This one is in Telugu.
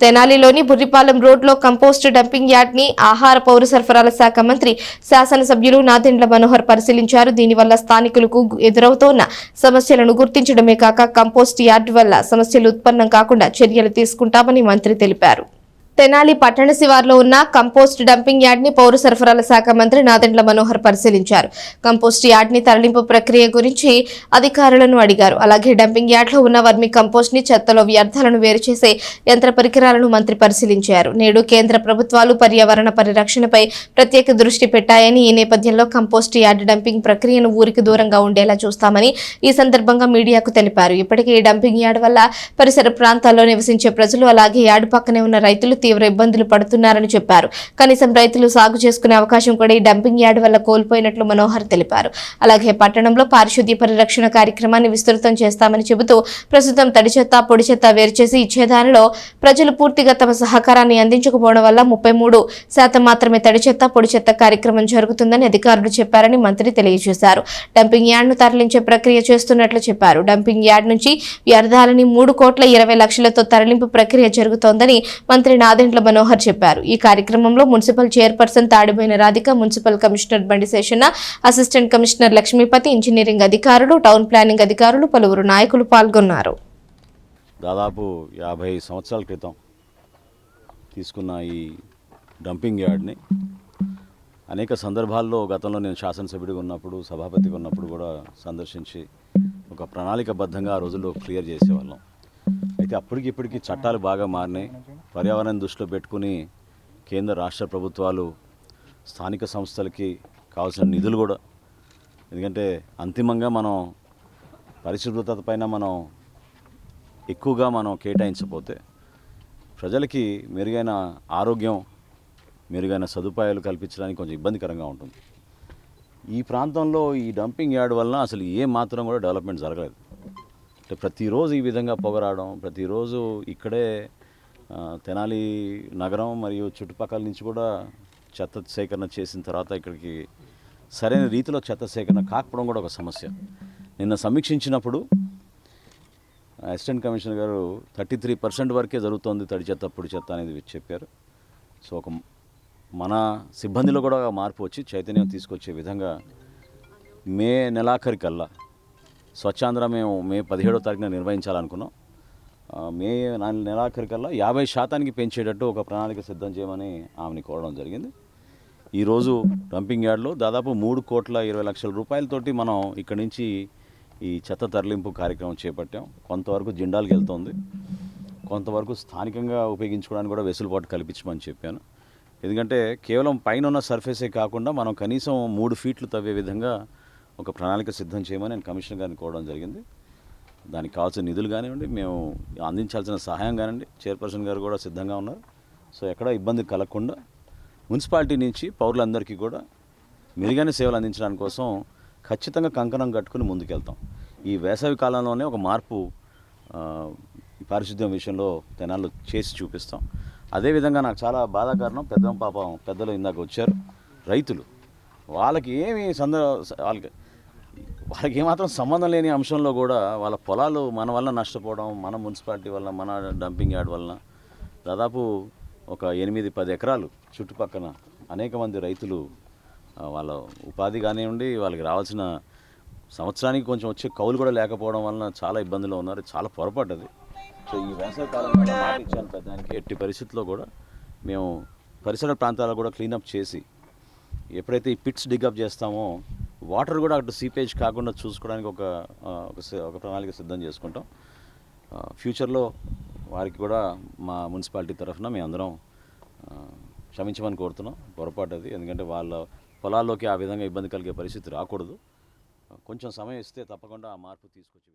తెనాలిలోని బుర్రిపాలెం రోడ్లో కంపోస్ట్ డంపింగ్ యార్డ్ ని ఆహార పౌర సరఫరాల శాఖ మంత్రి శాసనసభ్యులు నాదెండ్ల మనోహర్ పరిశీలించారు. దీనివల్ల స్థానికులకు ఎదురవుతోన్న సమస్యలను గుర్తించడమే కాక కంపోస్ట్ యార్డ్ వల్ల సమస్యలు ఉత్పన్నం కాకుండా చర్యలు తీసుకుంటామని మంత్రి తెలిపారు. తెనాలి పట్టణ శివార్లో ఉన్న కంపోస్ట్ డంపింగ్ యార్డ్ ని పౌర సరఫరాల శాఖ మంత్రి నాదెండ్ల మనోహర్ పరిశీలించారు. కంపోస్ట్ యార్డ్ ని తరలింపు ప్రక్రియ గురించి అధికారులను అడిగారు. అలాగే డంపింగ్ యార్డ్ లో ఉన్న వర్మి కంపోస్ట్ ని చెత్తలో వ్యర్థాలను వేరు చేసే యంత్ర పరికరాలను మంత్రి పరిశీలించారు. నేడు కేంద్ర ప్రభుత్వాలు పర్యావరణ పరిరక్షణపై ప్రత్యేక దృష్టి పెట్టాయని, ఈ నేపథ్యంలో కంపోస్ట్ యార్డ్ డంపింగ్ ప్రక్రియను ఊరికి దూరంగా ఉండేలా చూస్తామని ఈ సందర్భంగా మీడియాకు తెలిపారు. ఇప్పటికే ఈ డంపింగ్ యార్డ్ వల్ల పరిసర ప్రాంతాల్లో నివసించే ప్రజలు అలాగే యార్డ్ పక్కనే ఉన్న రైతులు తీవ్ర ఇబ్బందులు పడుతున్నారని చెప్పారు. కనీసం రైతులు సాగు చేసుకునే అవకాశం కూడా ఈ డంపింగ్ యార్డ్ వల్ల కోల్పోయినట్లు మనోహర్ తెలిపారు. అలాగే పట్టణంలో పారిశుద్ధ్య పరిరక్షణ కార్యక్రమాన్ని విస్తృతం చేస్తామని చెబుతూ ప్రస్తుతం తడి చెత్త, పొడి చెత్త వేరు చేసి ఇచ్చే దానిలో ప్రజలు పూర్తిగా తమ సహకారాన్ని అందించకపోవడం వల్ల 33% మాత్రమే తడి చెత్త, పొడి చెత్త కార్యక్రమం జరుగుతుందని అధికారులు చెప్పారని మంత్రి తెలియజేశారు. డంపింగ్ యార్డ్ ను తరలించే ప్రక్రియ చేస్తున్నట్లు చెప్పారు. డంపింగ్ యార్డ్ నుంచి వ్యర్థాలని 3,20,00,000తో తరలింపు ప్రక్రియ జరుగుతోందని మంత్రి నాదెండ్ల మనోహర్ చెప్పారు. ఈ కార్యక్రమంలో municipal chairperson Tadiboina Radhika, municipal commissioner Bandi Seshanna, assistant commissioner Lakshmipathi, engineering అధికారులు, టౌన్ ప్లానింగ్ అధికారులు, పలువురు నాయకులు పాల్గొన్నారు. దాదాపు 50 సంవత్సరాల క్రితం తీసుకున్న ఈ డంపింగ్ యార్డ్ని అనేక సందర్భాల్లో గతంలో నేను శాసనసభ్యుడిగా ఉన్నప్పుడు, సభాపతిగా ఉన్నప్పుడు కూడా సందర్శించి ఒక ప్రణాళికబద్ధంగా ఆ రోజుల్లో క్లియర్ చేసేవాళ్ళం. అయితే అప్పటికిప్పటికీ చట్టాలు బాగా మారినాయి. పర్యావరణం దృష్టిలో పెట్టుకుని కేంద్ర రాష్ట్ర ప్రభుత్వాలు స్థానిక సంస్థలకి కావాల్సిన నిధులు కూడా, ఎందుకంటే అంతిమంగా మనం పరిశుభ్రత పైన మనం ఎక్కువగా మనం కేటాయించకపోతే ప్రజలకి మెరుగైన ఆరోగ్యం, మెరుగైన సదుపాయాలు కల్పించడానికి కొంచెం ఇబ్బందికరంగా ఉంటుంది. ఈ ప్రాంతంలో ఈ డంపింగ్ యార్డ్ వలన అసలు ఏ మాత్రం కూడా డెవలప్మెంట్ జరగలేదు. అంటే ప్రతిరోజు ఈ విధంగా పొగరావడం, ప్రతిరోజు ఇక్కడే తెనాలి నగరం మరియు చుట్టుపక్కల నుంచి కూడా చెత్త సేకరణ చేసిన తర్వాత ఇక్కడికి సరైన రీతిలో చెత్త సేకరణ కాకపోవడం కూడా ఒక సమస్య. నిన్న సమీక్షించినప్పుడు అసిస్టెంట్ కమిషనర్ గారు 33% వరకే జరుగుతోంది తడి చెత్త, పొడి చెత్త అనేది చెప్పారు. సో ఒక మన సిబ్బందిలో కూడా మార్పు వచ్చి చైతన్యం తీసుకొచ్చే విధంగా మే నెలాఖరికల్లా స్వచ్ఛాంధ్ర మేము మే 17వ తారీఖున నిర్వహించాలనుకున్నాం. మే నెలాఖరికల్లా 50% పెంచేటట్టు ఒక ప్రణాళిక సిద్ధం చేయమని ఆమెని కోరడం జరిగింది. ఈరోజు డంపింగ్ యార్డ్లో దాదాపు 3,20,00,000 రూపాయలతోటి మనం ఇక్కడి నుంచి ఈ చెత్త తరలింపు కార్యక్రమం చేపట్టాం. కొంతవరకు జిండాల్కి వెళ్తుంది, కొంతవరకు స్థానికంగా ఉపయోగించుకోవడానికి కూడా వెసులుబాటు కల్పించమని చెప్పాను. ఎందుకంటే కేవలం పైన ఉన్న సర్ఫేసే కాకుండా మనం కనీసం 3 ఫీట్లు తవ్వే విధంగా ఒక ప్రణాళిక సిద్ధం చేయమని నేను కమిషనర్ గారిని కోరడం జరిగింది. దానికి కావాల్సిన నిధులు కానివ్వండి, మేము అందించాల్సిన సహాయం కానివ్వండి, చైర్పర్సన్ గారు కూడా సిద్ధంగా ఉన్నారు. సో ఎక్కడ ఇబ్బంది కలగకుండా మున్సిపాలిటీ నుంచి పౌరులందరికీ కూడా మెరుగైన సేవలు అందించడానికి కోసం ఖచ్చితంగా కంకణం కట్టుకుని ముందుకెళ్తాం. ఈ వేసవి కాలంలోనే ఒక మార్పు పారిశుద్ధ్యం విషయంలో తెనాల్లో చేసి చూపిస్తాం. అదేవిధంగా నాకు చాలా బాధాకరణం, పెద్దలు ఇందాక వచ్చారు, రైతులు వాళ్ళకి వాళ్ళకి ఏమాత్రం సంబంధం లేని అంశంలో కూడా వాళ్ళ పొలాలు మన వల్ల నష్టపోవడం, మన మున్సిపాలిటీ వల్ల, మన డంపింగ్ యార్డ్ వలన దాదాపు ఒక 8-10 ఎకరాలు చుట్టుపక్కన అనేక మంది రైతులు వాళ్ళ ఉపాధి కానివ్వండి, వాళ్ళకి రావాల్సిన సంవత్సరానికి కొంచెం వచ్చే కౌలు కూడా లేకపోవడం వలన చాలా ఇబ్బందులు ఉన్నారు. చాలా పొరపాటు అది. సో ఈ వేసవి కాలంలో మాట ఇచ్చాను పెద్దానికి, ఎట్టి పరిస్థితుల్లో కూడా మేము పరిసర ప్రాంతాలు కూడా క్లీనప్ చేసి ఎప్పుడైతే ఈ పిట్స్ డిగప్ చేస్తామో వాటర్ కూడా అటు సీపేజ్ కాకుండా చూసుకోవడానికి ఒక ప్రణాళిక సిద్ధం చేసుకుంటాం. ఫ్యూచర్లో వారికి కూడా మా మున్సిపాలిటీ తరఫున మేము అందరం క్షమించమని కోరుతున్నాం. పొరపాటు అది, ఎందుకంటే వాళ్ళ పొలాల్లోకి ఆ విధంగా ఇబ్బంది కలిగే పరిస్థితి రాకూడదు. కొంచెం సమయం ఇస్తే తప్పకుండా ఆ మార్పు తీసుకొచ్చి